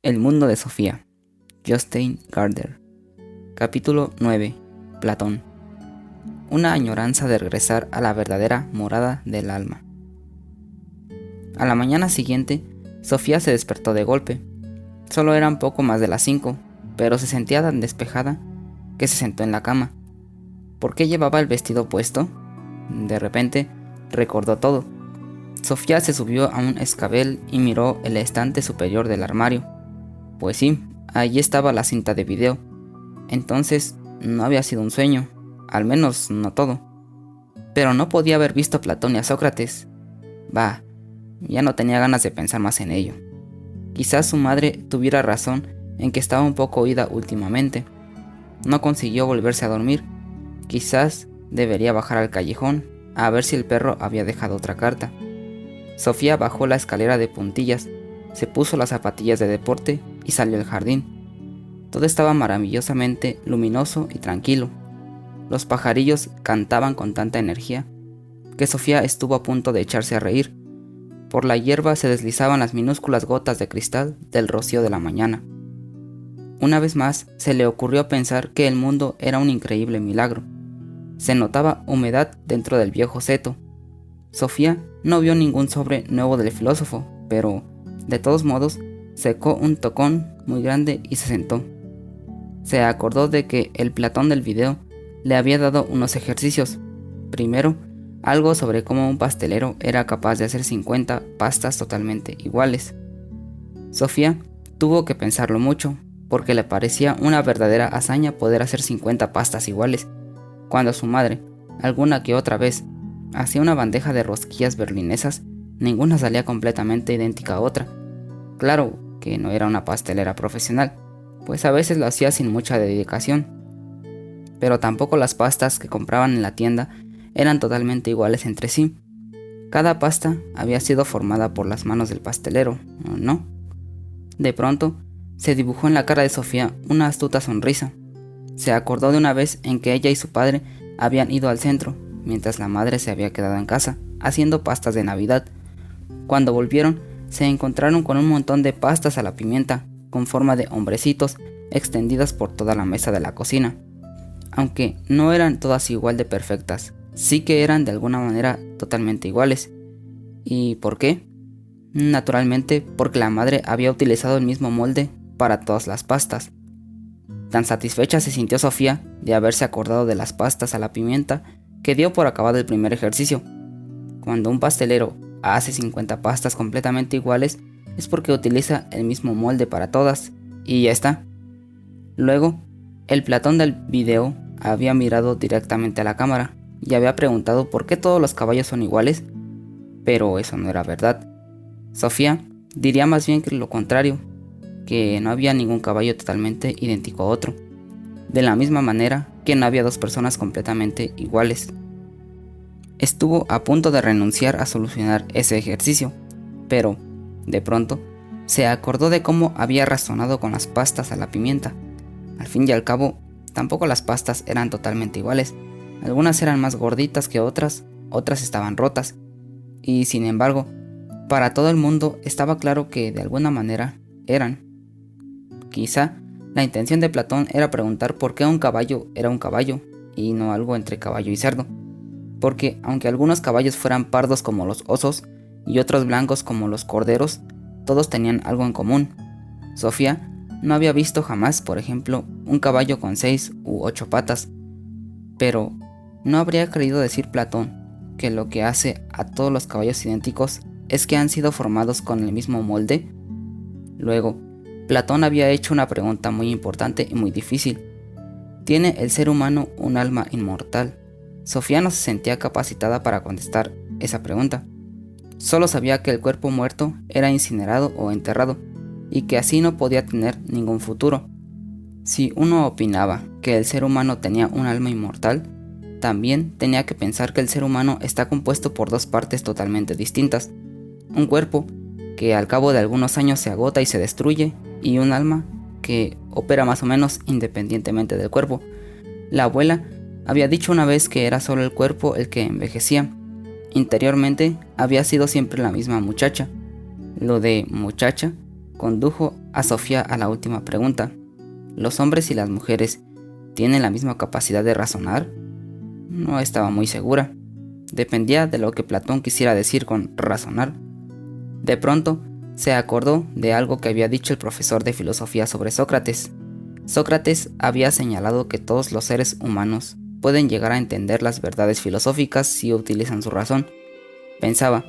El mundo de Sofía. Jostein Gaarder. Capítulo 9. Platón. Una añoranza de regresar a la verdadera morada del alma. A la mañana siguiente, Sofía se despertó de golpe. Solo eran poco más de las 5, pero se sentía tan despejada que se sentó en la cama. ¿Por qué llevaba el vestido puesto? De repente, recordó todo. Sofía se subió a un escabel y miró el estante superior del armario. Pues sí, allí estaba la cinta de video. Entonces, no había sido un sueño, al menos no todo. Pero no podía haber visto a Platón y a Sócrates. Bah, ya no tenía ganas de pensar más en ello. Quizás su madre tuviera razón en que estaba un poco oída últimamente. No consiguió volverse a dormir. Quizás debería bajar al callejón a ver si el perro había dejado otra carta. Sofía bajó la escalera de puntillas, se puso las zapatillas de deporte y salió al jardín. Todo estaba maravillosamente luminoso y tranquilo. Los pajarillos cantaban con tanta energía que Sofía estuvo a punto de echarse a reír. Por la hierba se deslizaban las minúsculas gotas de cristal del rocío de la mañana. Una vez más se le ocurrió pensar que el mundo era un increíble milagro. Se notaba humedad dentro del viejo seto. Sofía no vio ningún sobre nuevo del filósofo, pero, de todos modos, secó un tocón muy grande y se sentó. Se acordó de que el Platón del video le había dado unos ejercicios. Primero, algo sobre cómo un pastelero era capaz de hacer 50 pastas totalmente iguales. Sofía tuvo que pensarlo mucho, porque le parecía una verdadera hazaña poder hacer 50 pastas iguales, cuando su madre, alguna que otra vez, hacía una bandeja de rosquillas berlinesas, ninguna salía completamente idéntica a otra. Claro que no era una pastelera profesional, pues a veces lo hacía sin mucha dedicación. Pero tampoco las pastas que compraban en la tienda eran totalmente iguales entre sí. Cada pasta había sido formada por las manos del pastelero, ¿no? De pronto, se dibujó en la cara de Sofía una astuta sonrisa. Se acordó de una vez en que ella y su padre habían ido al centro, mientras la madre se había quedado en casa, haciendo pastas de Navidad. Cuando volvieron, se encontraron con un montón de pastas a la pimienta, con forma de hombrecitos, extendidas por toda la mesa de la cocina. Aunque no eran todas igual de perfectas, sí que eran de alguna manera totalmente iguales. ¿Y por qué? Naturalmente, porque la madre había utilizado el mismo molde para todas las pastas. Tan satisfecha se sintió Sofía de haberse acordado de las pastas a la pimienta que dio por acabado el primer ejercicio. Cuando un pastelero hace 50 pastas completamente iguales es porque utiliza el mismo molde para todas, y ya está. Luego, el Platón del video había mirado directamente a la cámara y había preguntado por qué todos los caballos son iguales, pero eso no era verdad. Sofía diría más bien que lo contrario, que no había ningún caballo totalmente idéntico a otro, de la misma manera que no había dos personas completamente iguales. Estuvo a punto de renunciar a solucionar ese ejercicio, pero, de pronto, se acordó de cómo había razonado con las pastas a la pimienta. Al fin y al cabo, tampoco las pastas eran totalmente iguales. Algunas eran más gorditas que otras estaban rotas. Y sin embargo, para todo el mundo estaba claro que de alguna manera eran. Quizá la intención de Platón era preguntar por qué un caballo era un caballo y no algo entre caballo y cerdo. Porque aunque algunos caballos fueran pardos como los osos y otros blancos como los corderos, todos tenían algo en común. Sofía no había visto jamás, por ejemplo, un caballo con 6 u 8 patas. Pero, ¿no habría querido decir Platón que lo que hace a todos los caballos idénticos es que han sido formados con el mismo molde? Luego, Platón había hecho una pregunta muy importante y muy difícil. ¿Tiene el ser humano un alma inmortal? Sofía no se sentía capacitada para contestar esa pregunta. Solo sabía que el cuerpo muerto era incinerado o enterrado, y que así no podía tener ningún futuro. Si uno opinaba que el ser humano tenía un alma inmortal, también tenía que pensar que el ser humano está compuesto por dos partes totalmente distintas. Un cuerpo que al cabo de algunos años se agota y se destruye, y un alma que opera más o menos independientemente del cuerpo. La abuela había dicho una vez que era solo el cuerpo el que envejecía. Interiormente había sido siempre la misma muchacha. Lo de muchacha condujo a Sofía a la última pregunta. ¿Los hombres y las mujeres tienen la misma capacidad de razonar? No estaba muy segura. Dependía de lo que Platón quisiera decir con razonar. De pronto, se acordó de algo que había dicho el profesor de filosofía sobre Sócrates. Sócrates había señalado que todos los seres humanos pueden llegar a entender las verdades filosóficas si utilizan su razón. Pensaba,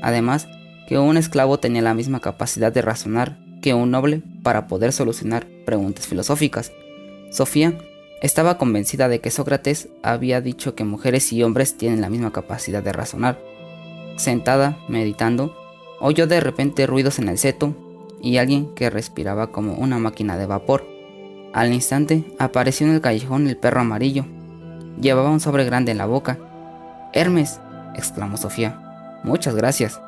además, que un esclavo tenía la misma capacidad de razonar que un noble para poder solucionar preguntas filosóficas. Sofía estaba convencida de que Sócrates había dicho que mujeres y hombres tienen la misma capacidad de razonar. Sentada, meditando, oyó de repente ruidos en el seto y alguien que respiraba como una máquina de vapor. Al instante apareció en el callejón el perro amarillo. Llevaba un sobre grande en la boca. «Hermes», exclamó Sofía. «Muchas gracias».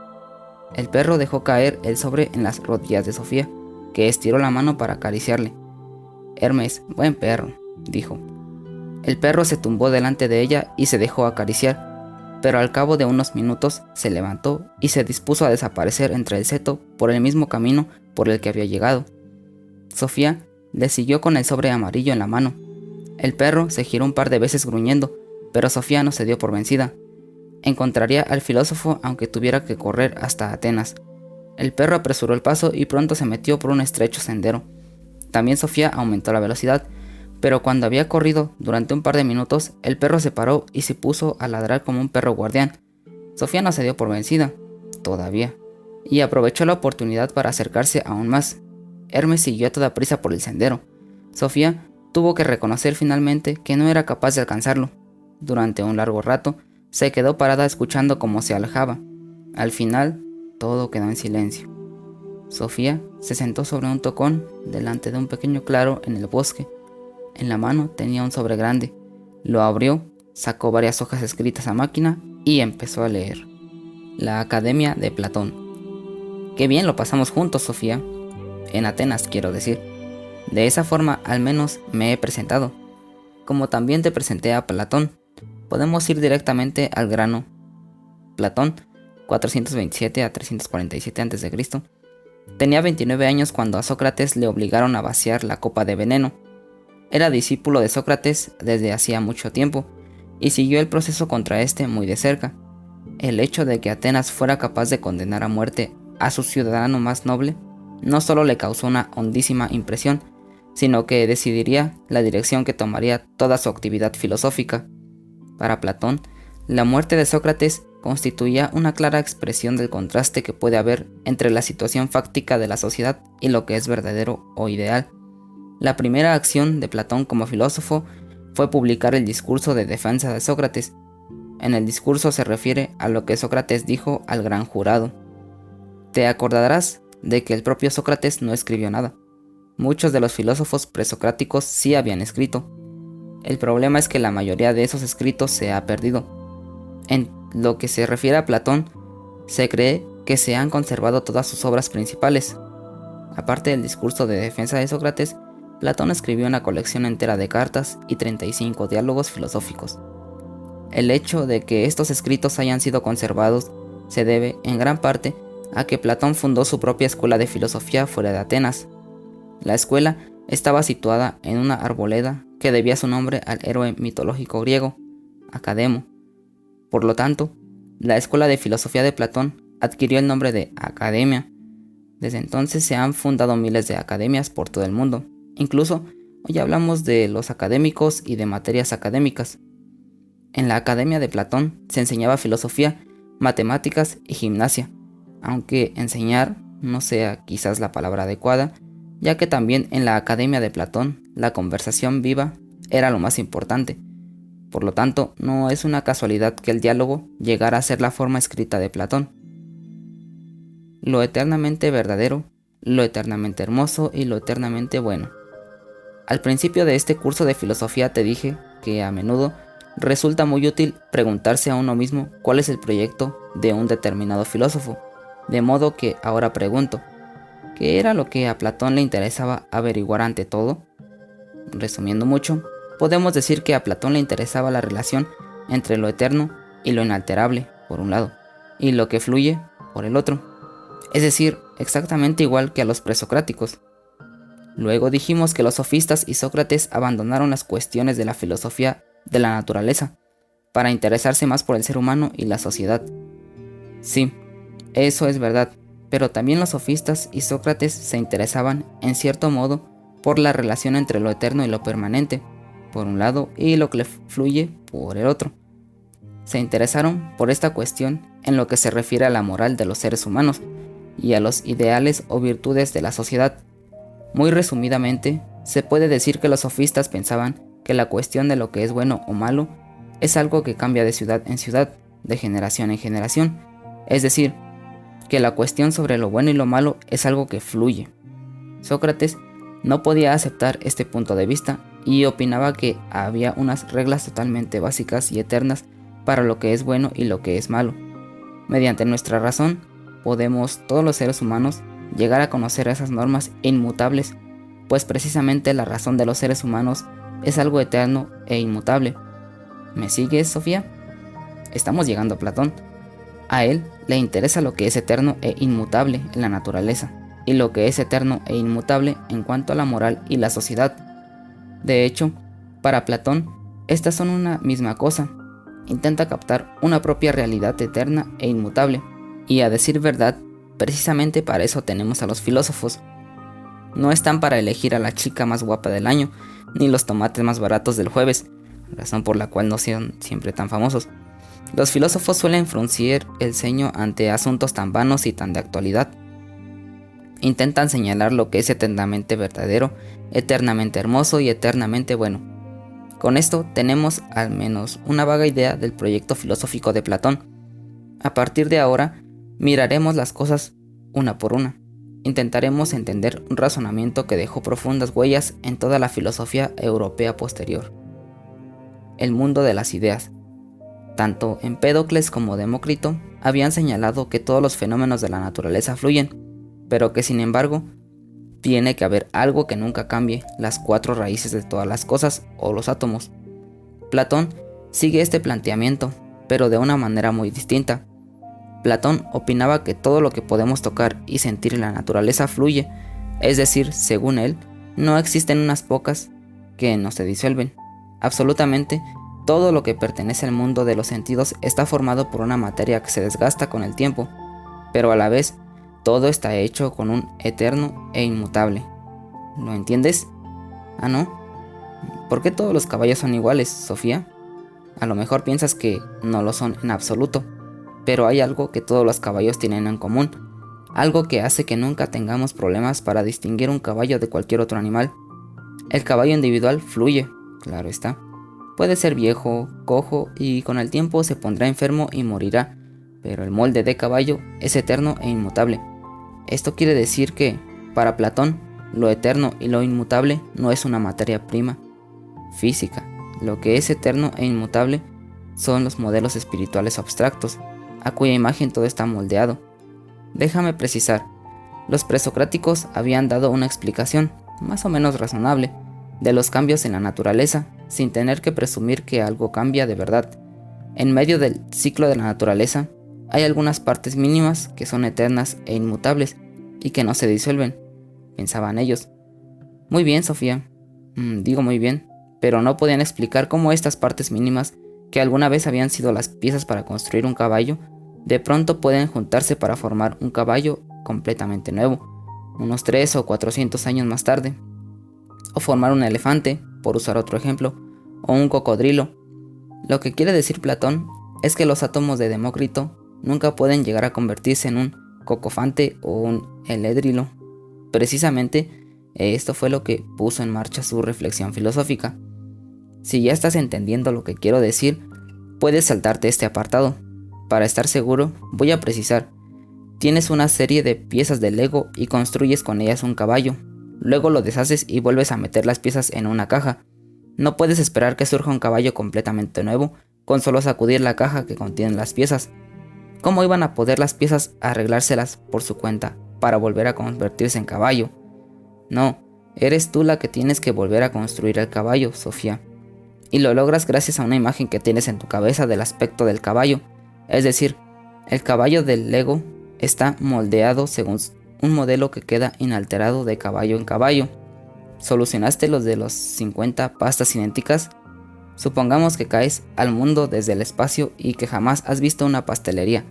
El perro dejó caer el sobre en las rodillas de Sofía, que estiró la mano para acariciarle. «Hermes, buen perro», dijo. El perro se tumbó delante de ella y se dejó acariciar, pero al cabo de unos minutos se levantó y se dispuso a desaparecer entre el seto por el mismo camino por el que había llegado. Sofía le siguió con el sobre amarillo en la mano. El perro se giró un par de veces gruñendo, pero Sofía no se dio por vencida. Encontraría al filósofo aunque tuviera que correr hasta Atenas. El perro apresuró el paso y pronto se metió por un estrecho sendero. También Sofía aumentó la velocidad, pero cuando había corrido durante un par de minutos, el perro se paró y se puso a ladrar como un perro guardián. Sofía no se dio por vencida, todavía, y aprovechó la oportunidad para acercarse aún más. Hermes siguió a toda prisa por el sendero. Sofía tuvo que reconocer finalmente que no era capaz de alcanzarlo. Durante un largo rato, se quedó parada escuchando cómo se alejaba. Al final, todo quedó en silencio. Sofía se sentó sobre un tocón delante de un pequeño claro en el bosque. En la mano tenía un sobre grande. Lo abrió, sacó varias hojas escritas a máquina y empezó a leer. La Academia de Platón. Qué bien lo pasamos juntos, Sofía. En Atenas, quiero decir. De esa forma, al menos, me he presentado. Como también te presenté a Platón. Podemos ir directamente al grano. Platón, 427 a 347 a.C., tenía 29 años cuando a Sócrates le obligaron a vaciar la copa de veneno. Era discípulo de Sócrates desde hacía mucho tiempo y siguió el proceso contra este muy de cerca. El hecho de que Atenas fuera capaz de condenar a muerte a su ciudadano más noble no solo le causó una hondísima impresión, sino que decidiría la dirección que tomaría toda su actividad filosófica. Para Platón, la muerte de Sócrates constituía una clara expresión del contraste que puede haber entre la situación fáctica de la sociedad y lo que es verdadero o ideal. La primera acción de Platón como filósofo fue publicar el discurso de defensa de Sócrates. En el discurso se refiere a lo que Sócrates dijo al gran jurado. Te acordarás de que el propio Sócrates no escribió nada. Muchos de los filósofos presocráticos sí habían escrito. El problema es que la mayoría de esos escritos se ha perdido. En lo que se refiere a Platón, se cree que se han conservado todas sus obras principales. Aparte del discurso de defensa de Sócrates, Platón escribió una colección entera de cartas y 35 diálogos filosóficos. El hecho de que estos escritos hayan sido conservados se debe, en gran parte, a que Platón fundó su propia escuela de filosofía fuera de Atenas. La escuela estaba situada en una arboleda que debía su nombre al héroe mitológico griego, Academo. Por lo tanto, la escuela de filosofía de Platón adquirió el nombre de Academia. Desde entonces se han fundado miles de academias por todo el mundo. Incluso hoy hablamos de los académicos y de materias académicas. En la Academia de Platón se enseñaba filosofía, matemáticas y gimnasia, aunque enseñar no sea quizás la palabra adecuada, ya que también en la Academia de Platón la conversación viva era lo más importante. Por lo tanto, no es una casualidad que el diálogo llegara a ser la forma escrita de Platón. Lo eternamente verdadero, lo eternamente hermoso y lo eternamente bueno. Al principio de este curso de filosofía te dije que a menudo resulta muy útil preguntarse a uno mismo cuál es el proyecto de un determinado filósofo, de modo que ahora pregunto, ¿qué era lo que a Platón le interesaba averiguar ante todo? Resumiendo mucho, podemos decir que a Platón le interesaba la relación entre lo eterno y lo inalterable, por un lado, y lo que fluye, por el otro. Es decir, exactamente igual que a los presocráticos. Luego dijimos que los sofistas y Sócrates abandonaron las cuestiones de la filosofía de la naturaleza para interesarse más por el ser humano y la sociedad. Sí, eso es verdad, pero también los sofistas y Sócrates se interesaban, en cierto modo, por la relación entre lo eterno y lo permanente, por un lado, y lo que le fluye por el otro. Se interesaron por esta cuestión en lo que se refiere a la moral de los seres humanos y a los ideales o virtudes de la sociedad. Muy resumidamente, se puede decir que los sofistas pensaban que la cuestión de lo que es bueno o malo es algo que cambia de ciudad en ciudad, de generación en generación, es decir, que la cuestión sobre lo bueno y lo malo es algo que fluye. Sócrates no podía aceptar este punto de vista y opinaba que había unas reglas totalmente básicas y eternas para lo que es bueno y lo que es malo. Mediante nuestra razón, podemos, todos los seres humanos, llegar a conocer esas normas inmutables, pues precisamente la razón de los seres humanos es algo eterno e inmutable. ¿Me sigues, Sofía? Estamos llegando a Platón. A él le interesa lo que es eterno e inmutable en la naturaleza, y lo que es eterno e inmutable en cuanto a la moral y la sociedad. De hecho, para Platón, estas son una misma cosa. Intenta captar una propia realidad eterna e inmutable, y a decir verdad, precisamente para eso tenemos a los filósofos. No están para elegir a la chica más guapa del año, ni los tomates más baratos del jueves, razón por la cual no son siempre tan famosos. Los filósofos suelen fruncir el ceño ante asuntos tan vanos y tan de actualidad. Intentan señalar lo que es eternamente verdadero, eternamente hermoso y eternamente bueno. Con esto tenemos al menos una vaga idea del proyecto filosófico de Platón. A partir de ahora, miraremos las cosas una por una. Intentaremos entender un razonamiento que dejó profundas huellas en toda la filosofía europea posterior. El mundo de las ideas. Tanto Empédocles como Demócrito habían señalado que todos los fenómenos de la naturaleza fluyen, pero que sin embargo, tiene que haber algo que nunca cambie, las cuatro raíces de todas las cosas o los átomos. Platón sigue este planteamiento, pero de una manera muy distinta. Platón opinaba que todo lo que podemos tocar y sentir en la naturaleza fluye, es decir, según él, no existen unas pocas que no se disuelven. Absolutamente todo lo que pertenece al mundo de los sentidos está formado por una materia que se desgasta con el tiempo, pero a la vez todo está hecho con un eterno e inmutable. ¿Lo entiendes? ¿Ah, no? ¿Por qué todos los caballos son iguales, Sofía? A lo mejor piensas que no lo son en absoluto, pero hay algo que todos los caballos tienen en común, algo que hace que nunca tengamos problemas para distinguir un caballo de cualquier otro animal. El caballo individual fluye, claro está. Puede ser viejo, cojo y con el tiempo se pondrá enfermo y morirá, pero el molde de caballo es eterno e inmutable. Esto quiere decir que, para Platón, lo eterno y lo inmutable no es una materia prima física. Lo que es eterno e inmutable son los modelos espirituales abstractos, a cuya imagen todo está moldeado. Déjame precisar, los presocráticos habían dado una explicación, más o menos razonable, de los cambios en la naturaleza, sin tener que presumir que algo cambia de verdad. En medio del ciclo de la naturaleza, hay algunas partes mínimas que son eternas e inmutables y que no se disuelven, pensaban ellos. Muy bien, Sofía. Digo muy bien, pero no podían explicar cómo estas partes mínimas, que alguna vez habían sido las piezas para construir un caballo, de pronto pueden juntarse para formar un caballo completamente nuevo, unos 3 o 400 años más tarde. O formar un elefante, por usar otro ejemplo, o un cocodrilo. Lo que quiere decir Platón es que los átomos de Demócrito nunca pueden llegar a convertirse en un cocofante o un elédrilo. Precisamente, esto fue lo que puso en marcha su reflexión filosófica. Si ya estás entendiendo lo que quiero decir, puedes saltarte este apartado. Para estar seguro, voy a precisar. Tienes una serie de piezas de Lego y construyes con ellas un caballo. Luego lo deshaces y vuelves a meter las piezas en una caja. No puedes esperar que surja un caballo completamente nuevo con solo sacudir la caja que contiene las piezas. ¿Cómo iban a poder las piezas arreglárselas por su cuenta para volver a convertirse en caballo? No, eres tú la que tienes que volver a construir el caballo, Sofía. Y lo logras gracias a una imagen que tienes en tu cabeza del aspecto del caballo. Es decir, el caballo del Lego está moldeado según un modelo que queda inalterado de caballo en caballo. ¿Solucionaste los de los 50 pastas idénticas? Supongamos que caes al mundo desde el espacio y que jamás has visto una pastelería.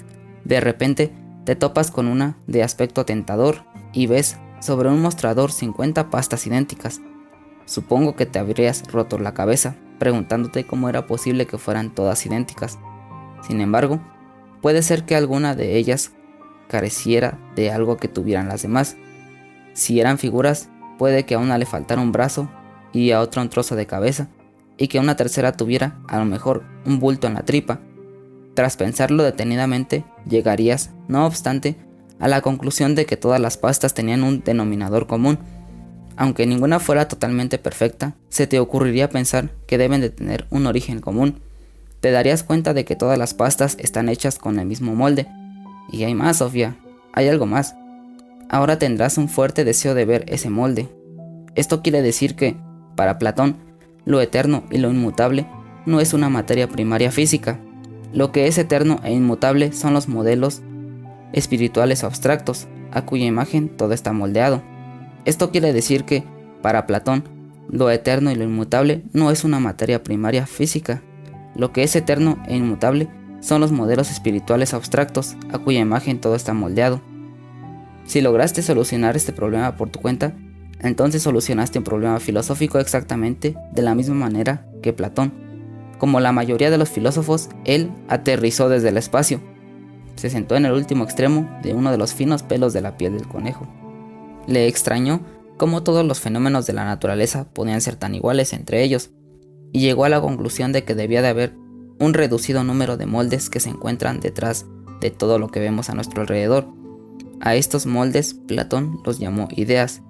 De repente te topas con una de aspecto tentador y ves sobre un mostrador 50 pastas idénticas. Supongo que te habrías roto la cabeza preguntándote cómo era posible que fueran todas idénticas. Sin embargo, puede ser que alguna de ellas careciera de algo que tuvieran las demás. Si eran figuras, puede que a una le faltara un brazo y a otra un trozo de cabeza, y que una tercera tuviera, a lo mejor, un bulto en la tripa. Tras pensarlo detenidamente, llegarías, no obstante, a la conclusión de que todas las pastas tenían un denominador común. Aunque ninguna fuera totalmente perfecta, se te ocurriría pensar que deben de tener un origen común. Te darías cuenta de que todas las pastas están hechas con el mismo molde. Y hay más, Sofía, hay algo más. Ahora tendrás un fuerte deseo de ver ese molde. Esto quiere decir que, para Platón, lo eterno y lo inmutable no es una materia primaria física. Lo que es eterno e inmutable son los modelos espirituales o abstractos, a cuya imagen todo está moldeado. Esto quiere decir que, para Platón, lo eterno y lo inmutable no es una materia primaria física. Lo que es eterno e inmutable son los modelos espirituales abstractos, a cuya imagen todo está moldeado. Si lograste solucionar este problema por tu cuenta, entonces solucionaste un problema filosófico exactamente de la misma manera que Platón. Como la mayoría de los filósofos, él aterrizó desde el espacio. Se sentó en el último extremo de uno de los finos pelos de la piel del conejo. Le extrañó cómo todos los fenómenos de la naturaleza podían ser tan iguales entre ellos, y llegó a la conclusión de que debía de haber un reducido número de moldes que se encuentran detrás de todo lo que vemos a nuestro alrededor. A estos moldes Platón los llamó ideas.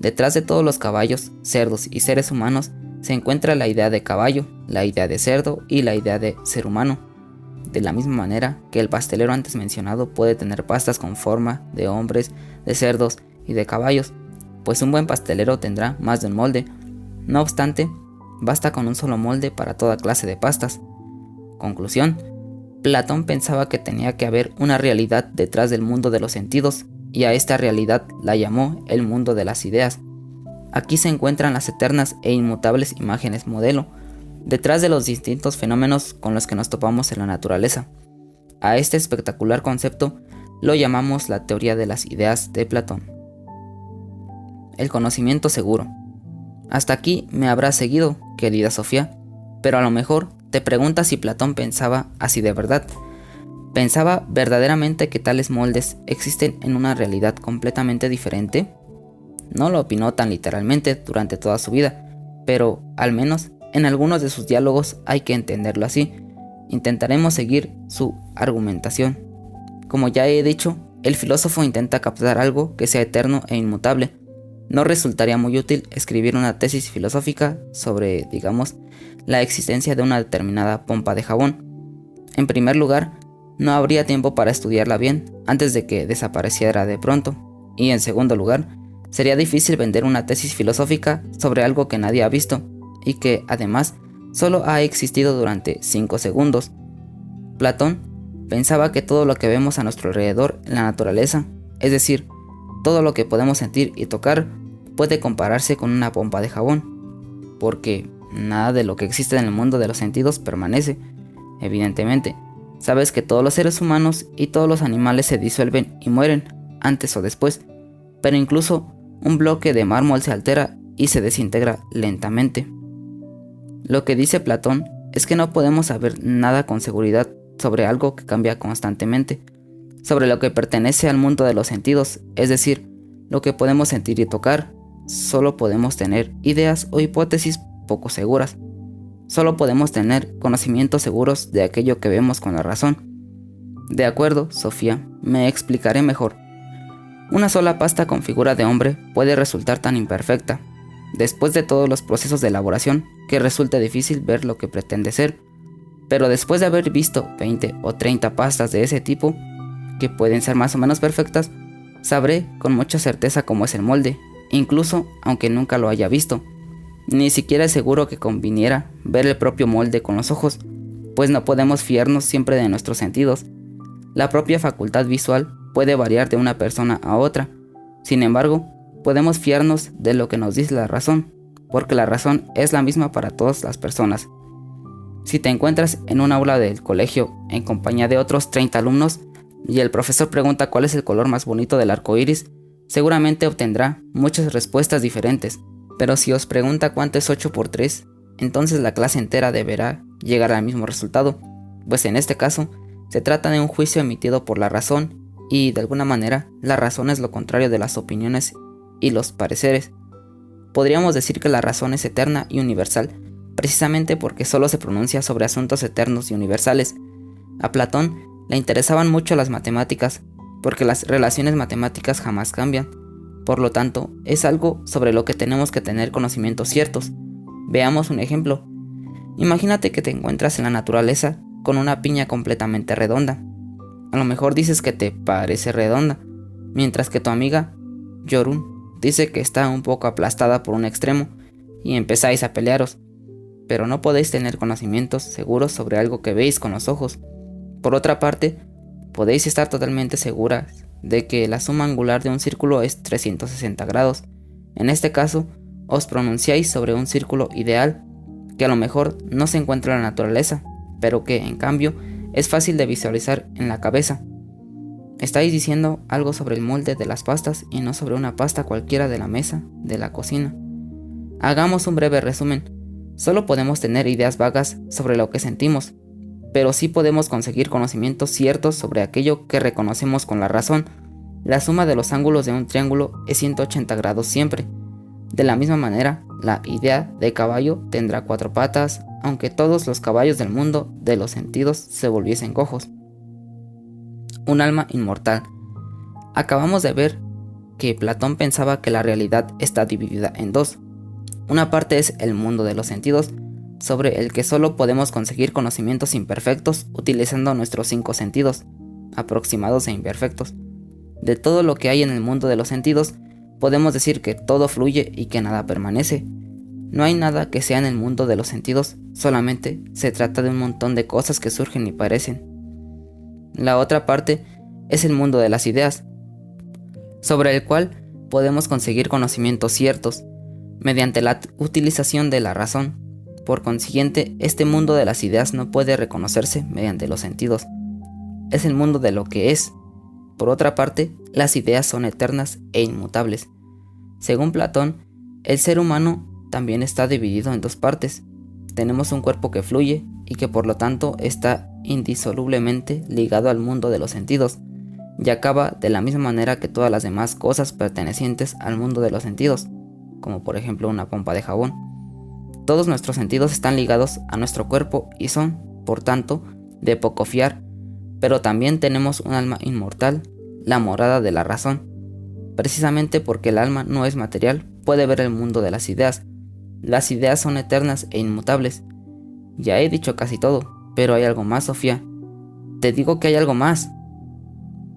Detrás de todos los caballos, cerdos y seres humanos se encuentra la idea de caballo, la idea de cerdo y la idea de ser humano. De la misma manera que el pastelero antes mencionado puede tener pastas con forma de hombres, de cerdos y de caballos, pues un buen pastelero tendrá más de un molde. No obstante, basta con un solo molde para toda clase de pastas. Conclusión: Platón pensaba que tenía que haber una realidad detrás del mundo de los sentidos, y a esta realidad la llamó el mundo de las ideas. Aquí se encuentran las eternas e inmutables imágenes modelo, detrás de los distintos fenómenos con los que nos topamos en la naturaleza. A este espectacular concepto lo llamamos la teoría de las ideas de Platón. El conocimiento seguro. Hasta aquí me habrás seguido, querida Sofía, pero a lo mejor te preguntas si Platón pensaba así de verdad. ¿Pensaba verdaderamente que tales moldes existen en una realidad completamente diferente? No lo opinó tan literalmente durante toda su vida, pero al menos en algunos de sus diálogos hay que entenderlo así. Intentaremos seguir su argumentación. Como ya he dicho, el filósofo intenta captar algo que sea eterno e inmutable. No resultaría muy útil escribir una tesis filosófica sobre, digamos, la existencia de una determinada pompa de jabón. En primer lugar, no habría tiempo para estudiarla bien antes de que desapareciera de pronto, y en segundo lugar, sería difícil vender una tesis filosófica sobre algo que nadie ha visto y que, además, solo ha existido durante 5 segundos. Platón pensaba que todo lo que vemos a nuestro alrededor en la naturaleza, es decir, todo lo que podemos sentir y tocar, puede compararse con una pompa de jabón, porque nada de lo que existe en el mundo de los sentidos permanece. Evidentemente, sabes que todos los seres humanos y todos los animales se disuelven y mueren, antes o después, pero incluso un bloque de mármol se altera y se desintegra lentamente. Lo que dice Platón es que no podemos saber nada con seguridad sobre algo que cambia constantemente, sobre lo que pertenece al mundo de los sentidos, es decir, lo que podemos sentir y tocar. Solo podemos tener ideas o hipótesis poco seguras. Solo podemos tener conocimientos seguros de aquello que vemos con la razón. De acuerdo, Sofía, me explicaré mejor. Una sola pasta con figura de hombre puede resultar tan imperfecta, después de todos los procesos de elaboración, que resulta difícil ver lo que pretende ser. Pero después de haber visto 20 o 30 pastas de ese tipo, que pueden ser más o menos perfectas, sabré con mucha certeza cómo es el molde, incluso aunque nunca lo haya visto. Ni siquiera es seguro que conviniera ver el propio molde con los ojos, pues no podemos fiarnos siempre de nuestros sentidos. La propia facultad visual puede variar de una persona a otra. Sin embargo, podemos fiarnos de lo que nos dice la razón, porque la razón es la misma para todas las personas. Si te encuentras en un aula del colegio en compañía de otros 30 alumnos y el profesor pregunta cuál es el color más bonito del arco iris, seguramente obtendrá muchas respuestas diferentes. Pero si os pregunta cuánto es 8 por 3, entonces la clase entera deberá llegar al mismo resultado, pues en este caso se trata de un juicio emitido por la razón y de alguna manera la razón es lo contrario de las opiniones y los pareceres. Podríamos decir que la razón es eterna y universal, precisamente porque solo se pronuncia sobre asuntos eternos y universales. A Platón le interesaban mucho las matemáticas, porque las relaciones matemáticas jamás cambian. Por lo tanto, es algo sobre lo que tenemos que tener conocimientos ciertos. Veamos un ejemplo. Imagínate que te encuentras en la naturaleza con una piña completamente redonda. A lo mejor dices que te parece redonda, mientras que tu amiga, Yorun, dice que está un poco aplastada por un extremo y empezáis a pelearos, pero no podéis tener conocimientos seguros sobre algo que veis con los ojos. Por otra parte, podéis estar totalmente seguras de que la suma angular de un círculo es 360 grados. En este caso, os pronunciáis sobre un círculo ideal que a lo mejor no se encuentra en la naturaleza, pero que, en cambio, es fácil de visualizar en la cabeza. Estáis diciendo algo sobre el molde de las pastas y no sobre una pasta cualquiera de la mesa de la cocina. Hagamos un breve resumen. Solo podemos tener ideas vagas sobre lo que sentimos, pero sí podemos conseguir conocimientos ciertos sobre aquello que reconocemos con la razón. La suma de los ángulos de un triángulo es 180 grados siempre. De la misma manera, la idea de caballo tendrá 4 patas, aunque todos los caballos del mundo de los sentidos se volviesen cojos. Un alma inmortal. Acabamos de ver que Platón pensaba que la realidad está dividida en dos. Una parte es el mundo de los sentidos, sobre el que solo podemos conseguir conocimientos imperfectos utilizando nuestros 5 sentidos, aproximados e imperfectos. De todo lo que hay en el mundo de los sentidos, podemos decir que todo fluye y que nada permanece. No hay nada que sea en el mundo de los sentidos, solamente se trata de un montón de cosas que surgen y parecen. La otra parte es el mundo de las ideas, sobre el cual podemos conseguir conocimientos ciertos, mediante la utilización de la razón. Por consiguiente, este mundo de las ideas no puede reconocerse mediante los sentidos. Es el mundo de lo que es. Por otra parte, las ideas son eternas e inmutables. Según Platón, el ser humano también está dividido en 2 partes. Tenemos un cuerpo que fluye y que por lo tanto está indisolublemente ligado al mundo de los sentidos, y acaba de la misma manera que todas las demás cosas pertenecientes al mundo de los sentidos, como por ejemplo una pompa de jabón. Todos nuestros sentidos están ligados a nuestro cuerpo y son, por tanto, de poco fiar, pero también tenemos un alma inmortal, la morada de la razón. Precisamente porque el alma no es material, puede ver el mundo de las ideas. Las ideas son eternas e inmutables. Ya he dicho casi todo, pero hay algo más, Sofía. Te digo que hay algo más.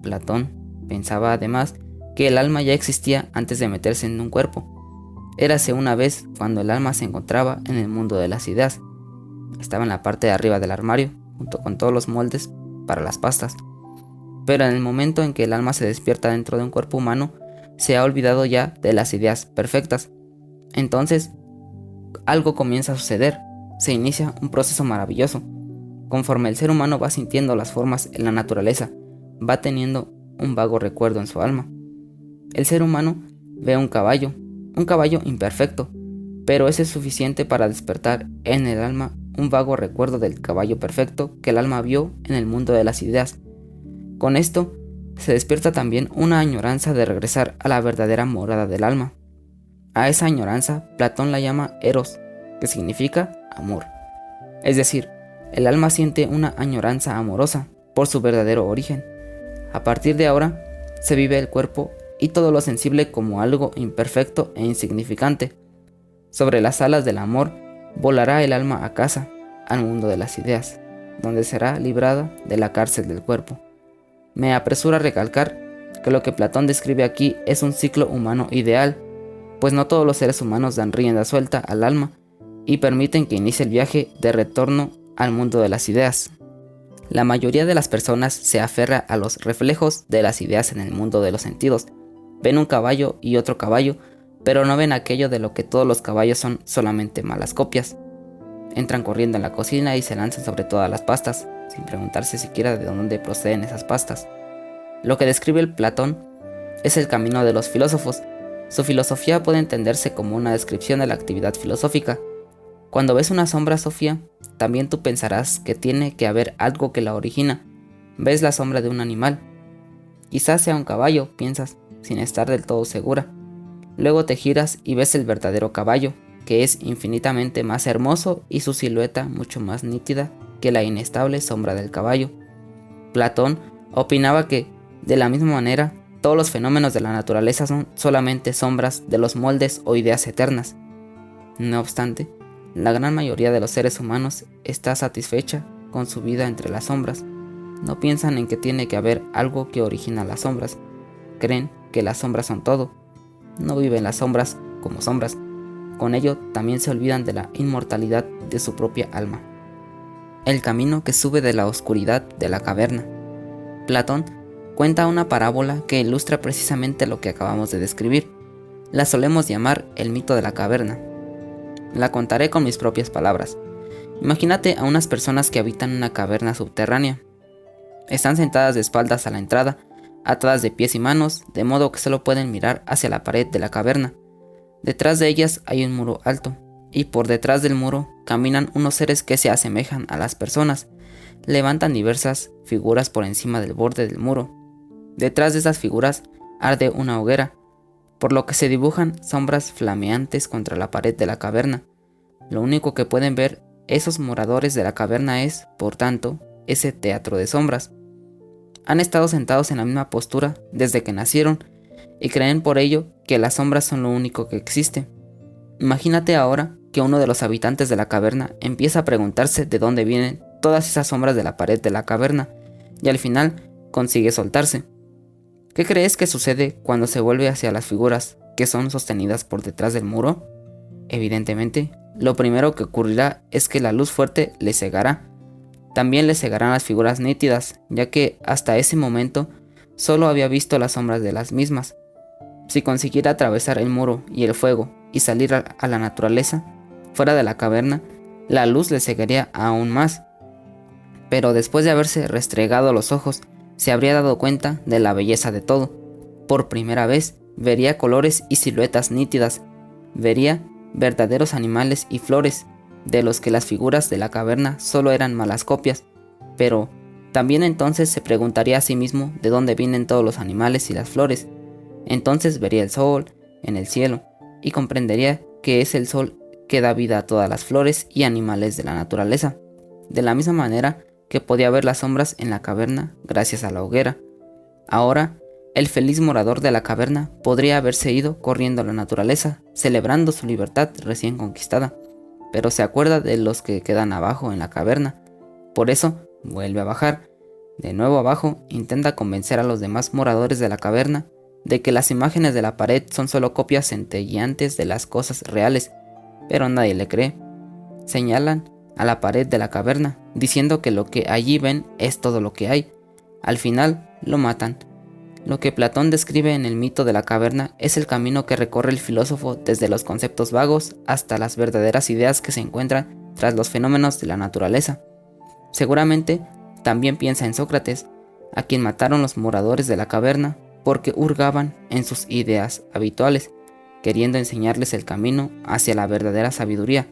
Platón pensaba además que el alma ya existía antes de meterse en un cuerpo. Érase una vez cuando el alma se encontraba en el mundo de las ideas. Estaba en la parte de arriba del armario, junto con todos los moldes para las pastas. Pero en el momento en que el alma se despierta dentro de un cuerpo humano, se ha olvidado ya de las ideas perfectas. Entonces, algo comienza a suceder. Se inicia un proceso maravilloso. Conforme el ser humano va sintiendo las formas en la naturaleza, va teniendo un vago recuerdo en su alma. El ser humano ve un caballo imperfecto, pero ese es suficiente para despertar en el alma un vago recuerdo del caballo perfecto que el alma vio en el mundo de las ideas. Con esto, se despierta también una añoranza de regresar a la verdadera morada del alma. A esa añoranza Platón la llama eros, que significa amor. Es decir, el alma siente una añoranza amorosa por su verdadero origen. A partir de ahora, se vive el cuerpo y todo lo sensible como algo imperfecto e insignificante. Sobre las alas del amor volará el alma a casa, al mundo de las ideas, donde será librada de la cárcel del cuerpo. Me apresuro a recalcar que lo que Platón describe aquí es un ciclo humano ideal, pues no todos los seres humanos dan rienda suelta al alma y permiten que inicie el viaje de retorno al mundo de las ideas. La mayoría de las personas se aferra a los reflejos de las ideas en el mundo de los sentidos, ven un caballo y otro caballo, pero no ven aquello de lo que todos los caballos son solamente malas copias. Entran corriendo en la cocina y se lanzan sobre todas las pastas, sin preguntarse siquiera de dónde proceden esas pastas. Lo que describe el Platón es el camino de los filósofos. Su filosofía puede entenderse como una descripción de la actividad filosófica. Cuando ves una sombra, Sofía, también tú pensarás que tiene que haber algo que la origina. Ves la sombra de un animal. Quizás sea un caballo, piensas, sin estar del todo segura. Luego te giras y ves el verdadero caballo, que es infinitamente más hermoso y su silueta mucho más nítida que la inestable sombra del caballo. Platón opinaba que, de la misma manera, todos los fenómenos de la naturaleza son solamente sombras de los moldes o ideas eternas. No obstante, la gran mayoría de los seres humanos está satisfecha con su vida entre las sombras. No piensan en que tiene que haber algo que origina las sombras. Creen que las sombras son todo. No viven las sombras como sombras. Con ello también se olvidan de la inmortalidad de su propia alma. El camino que sube de la oscuridad de la caverna. Platón cuenta una parábola que ilustra precisamente lo que acabamos de describir. La solemos llamar el mito de la caverna. La contaré con mis propias palabras. Imagínate a unas personas que habitan una caverna subterránea. Están sentadas de espaldas a la entrada, atadas de pies y manos, de modo que solo pueden mirar hacia la pared de la caverna. Detrás de ellas hay un muro alto, y por detrás del muro caminan unos seres que se asemejan a las personas. Levantan diversas figuras por encima del borde del muro. Detrás de esas figuras arde una hoguera, por lo que se dibujan sombras flameantes contra la pared de la caverna. Lo único que pueden ver esos moradores de la caverna es, por tanto, ese teatro de sombras. Han estado sentados en la misma postura desde que nacieron y creen por ello que las sombras son lo único que existe. Imagínate ahora que uno de los habitantes de la caverna empieza a preguntarse de dónde vienen todas esas sombras de la pared de la caverna y al final consigue soltarse. ¿Qué crees que sucede cuando se vuelve hacia las figuras que son sostenidas por detrás del muro? Evidentemente, lo primero que ocurrirá es que la luz fuerte le cegará. También le cegarán las figuras nítidas, ya que hasta ese momento solo había visto las sombras de las mismas. Si consiguiera atravesar el muro y el fuego y salir a la naturaleza, fuera de la caverna, la luz le cegaría aún más. Pero después de haberse restregado los ojos, se habría dado cuenta de la belleza de todo. Por primera vez, vería colores y siluetas nítidas. Vería verdaderos animales y flores, de los que las figuras de la caverna solo eran malas copias. Pero también entonces se preguntaría a sí mismo de dónde vienen todos los animales y las flores. Entonces vería el sol en el cielo y comprendería que es el sol que da vida a todas las flores y animales de la naturaleza, de la misma manera que podía ver las sombras en la caverna gracias a la hoguera. Ahora, el feliz morador de la caverna podría haberse ido corriendo a la naturaleza, celebrando su libertad recién conquistada, pero se acuerda de los que quedan abajo en la caverna. Por eso, vuelve a bajar. De nuevo abajo, intenta convencer a los demás moradores de la caverna de que las imágenes de la pared son solo copias centelleantes de las cosas reales, pero nadie le cree. Señalan a la pared de la caverna, diciendo que lo que allí ven es todo lo que hay. Al final, lo matan. Lo que Platón describe en el mito de la caverna es el camino que recorre el filósofo desde los conceptos vagos hasta las verdaderas ideas que se encuentran tras los fenómenos de la naturaleza. Seguramente también piensa en Sócrates, a quien mataron los moradores de la caverna porque hurgaban en sus ideas habituales, queriendo enseñarles el camino hacia la verdadera sabiduría.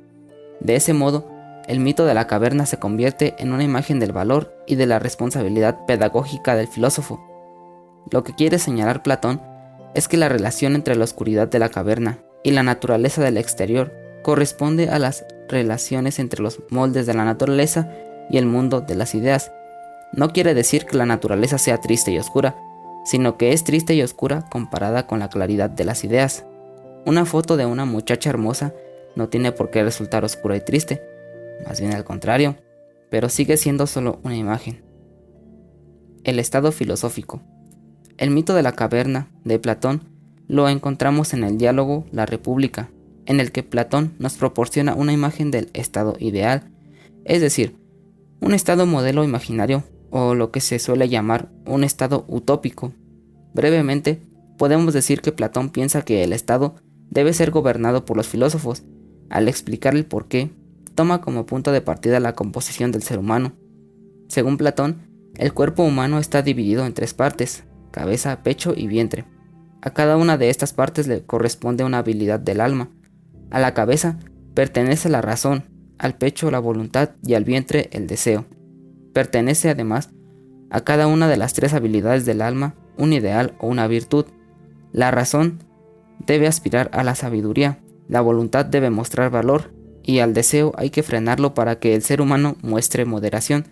De ese modo, el mito de la caverna se convierte en una imagen del valor y de la responsabilidad pedagógica del filósofo. Lo que quiere señalar Platón es que la relación entre la oscuridad de la caverna y la naturaleza del exterior corresponde a las relaciones entre los moldes de la naturaleza y el mundo de las ideas. No quiere decir que la naturaleza sea triste y oscura, sino que es triste y oscura comparada con la claridad de las ideas. Una foto de una muchacha hermosa no tiene por qué resultar oscura y triste, más bien al contrario, pero sigue siendo solo una imagen. El estado filosófico. El mito de la caverna de Platón lo encontramos en el diálogo La República, en el que Platón nos proporciona una imagen del estado ideal, es decir, un estado modelo imaginario o lo que se suele llamar un estado utópico. Brevemente, podemos decir que Platón piensa que el Estado debe ser gobernado por los filósofos. Al explicar el por qué, toma como punto de partida la composición del ser humano. Según Platón, el cuerpo humano está dividido en 3 partes: cabeza, pecho y vientre. A cada una de estas partes le corresponde una habilidad del alma. A la cabeza pertenece la razón, al pecho la voluntad y al vientre el deseo. Pertenece además a cada una de las 3 habilidades del alma un ideal o una virtud. La razón debe aspirar a la sabiduría, la voluntad debe mostrar valor y al deseo hay que frenarlo para que el ser humano muestre moderación.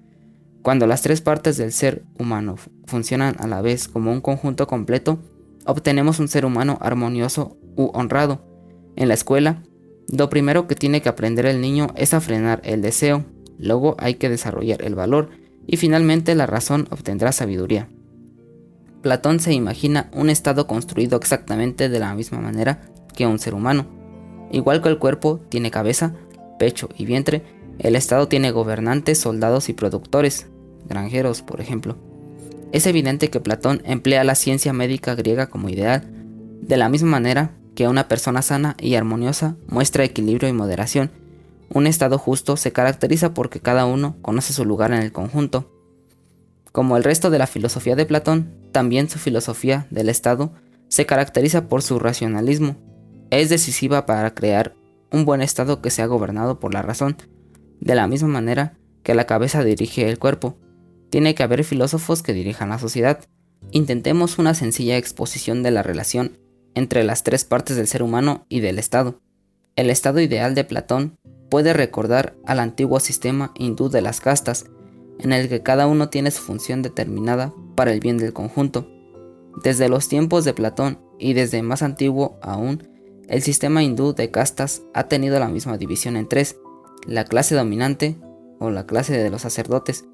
Cuando las 3 partes del ser humano funcionan a la vez como un conjunto completo, obtenemos un ser humano armonioso u honrado. En la escuela, lo primero que tiene que aprender el niño es a frenar el deseo, luego hay que desarrollar el valor y finalmente la razón obtendrá sabiduría. Platón se imagina un estado construido exactamente de la misma manera que un ser humano. Igual que el cuerpo tiene cabeza, pecho y vientre, el estado tiene gobernantes, soldados y productores, granjeros, por ejemplo. Es evidente que Platón emplea la ciencia médica griega como ideal, de la misma manera que una persona sana y armoniosa muestra equilibrio y moderación. Un estado justo se caracteriza porque cada uno conoce su lugar en el conjunto. Como el resto de la filosofía de Platón, también su filosofía del Estado se caracteriza por su racionalismo. Es decisiva para crear un buen Estado que sea gobernado por la razón, de la misma manera que la cabeza dirige el cuerpo. Tiene que haber filósofos que dirijan la sociedad. Intentemos una sencilla exposición de la relación entre las 3 partes del ser humano y del Estado. El Estado ideal de Platón puede recordar al antiguo sistema hindú de las castas, en el que cada uno tiene su función determinada para el bien del conjunto. Desde los tiempos de Platón y desde más antiguo aún, el sistema hindú de castas ha tenido la misma división en 3: la clase dominante o la clase de los sacerdotes,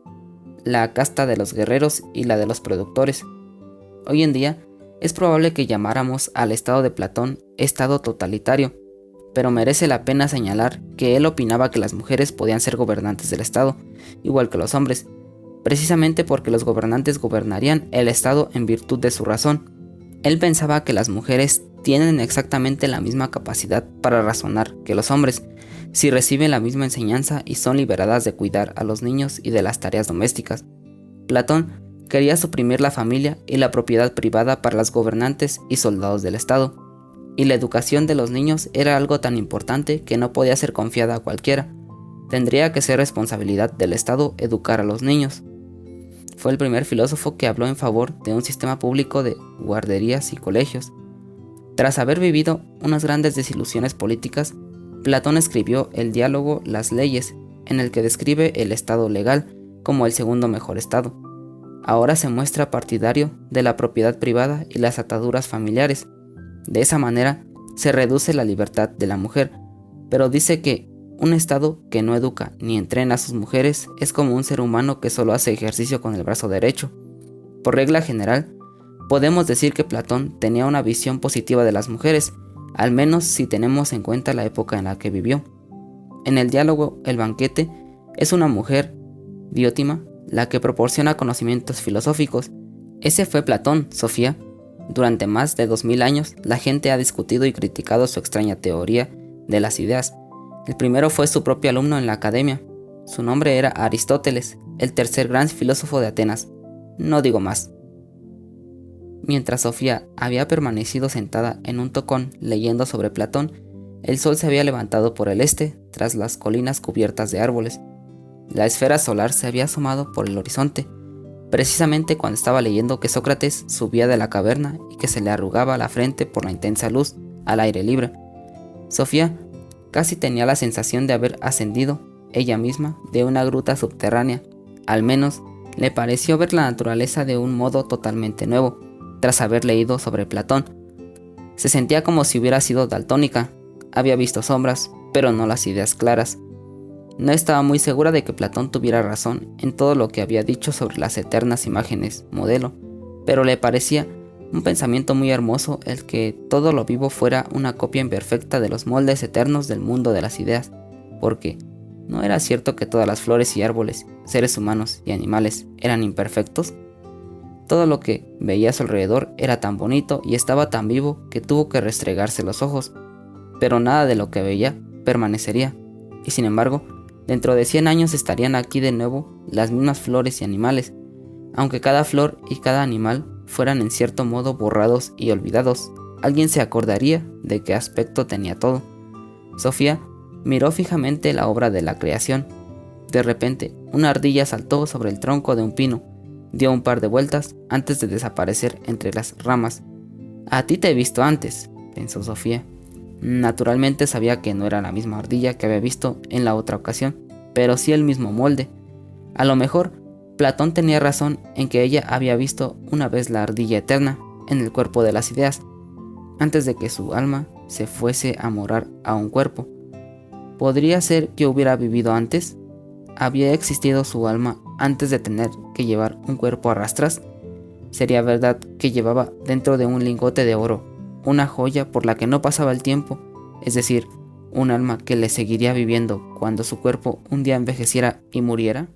la casta de los guerreros y la de los productores. Hoy en día es probable que llamáramos al estado de Platón estado totalitario, pero merece la pena señalar que él opinaba que las mujeres podían ser gobernantes del Estado, igual que los hombres, precisamente porque los gobernantes gobernarían el Estado en virtud de su razón. Él pensaba que las mujeres tienen exactamente la misma capacidad para razonar que los hombres, si reciben la misma enseñanza y son liberadas de cuidar a los niños y de las tareas domésticas. Platón quería suprimir la familia y la propiedad privada para los gobernantes y soldados del Estado. Y la educación de los niños era algo tan importante que no podía ser confiada a cualquiera. Tendría que ser responsabilidad del Estado educar a los niños. Fue el primer filósofo que habló en favor de un sistema público de guarderías y colegios. Tras haber vivido unas grandes desilusiones políticas, Platón escribió el diálogo Las leyes, en el que describe el Estado legal como el segundo mejor Estado. Ahora se muestra partidario de la propiedad privada y las ataduras familiares. De esa manera se reduce la libertad de la mujer, pero dice que un Estado que no educa ni entrena a sus mujeres es como un ser humano que solo hace ejercicio con el brazo derecho. Por regla general, podemos decir que Platón tenía una visión positiva de las mujeres, al menos si tenemos en cuenta la época en la que vivió. En el diálogo El banquete, es una mujer, Diótima, la que proporciona conocimientos filosóficos. Ese fue Platón, Sofía. Durante más de 2000 años, la gente ha discutido y criticado su extraña teoría de las ideas. El primero fue su propio alumno en la academia. Su nombre era Aristóteles, el tercer gran filósofo de Atenas. No digo más. Mientras Sofía había permanecido sentada en un tocón leyendo sobre Platón, el sol se había levantado por el este, tras las colinas cubiertas de árboles. La esfera solar se había asomado por el horizonte, precisamente cuando estaba leyendo que Sócrates subía de la caverna y que se le arrugaba la frente por la intensa luz al aire libre. Sofía casi tenía la sensación de haber ascendido, ella misma, de una gruta subterránea. Al menos le pareció ver la naturaleza de un modo totalmente nuevo, tras haber leído sobre Platón. Se sentía como si hubiera sido daltónica, había visto sombras, pero no las ideas claras. No estaba muy segura de que Platón tuviera razón en todo lo que había dicho sobre las eternas imágenes modelo, pero le parecía un pensamiento muy hermoso el que todo lo vivo fuera una copia imperfecta de los moldes eternos del mundo de las ideas, porque ¿no era cierto que todas las flores y árboles, seres humanos y animales eran imperfectos? Todo lo que veía a su alrededor era tan bonito y estaba tan vivo que tuvo que restregarse los ojos, pero nada de lo que veía permanecería, y sin embargo, dentro de 100 años estarían aquí de nuevo las mismas flores y animales, aunque cada flor y cada animal fueran en cierto modo borrados y olvidados. Alguien se acordaría de qué aspecto tenía todo. Sofía miró fijamente la obra de la creación. De repente, una ardilla saltó sobre el tronco de un pino, dio un par de vueltas antes de desaparecer entre las ramas. «A ti te he visto antes», pensó Sofía. Naturalmente sabía que no era la misma ardilla que había visto en la otra ocasión, pero sí el mismo molde. A lo mejor, Platón tenía razón en que ella había visto una vez la ardilla eterna en el cuerpo de las ideas, antes de que su alma se fuese a morar a un cuerpo. ¿Podría ser que hubiera vivido antes? ¿Había existido su alma antes de tener que llevar un cuerpo a rastras? ¿Sería verdad que llevaba dentro de un lingote de oro una joya por la que no pasaba el tiempo, es decir, un alma que le seguiría viviendo cuando su cuerpo un día envejeciera y muriera?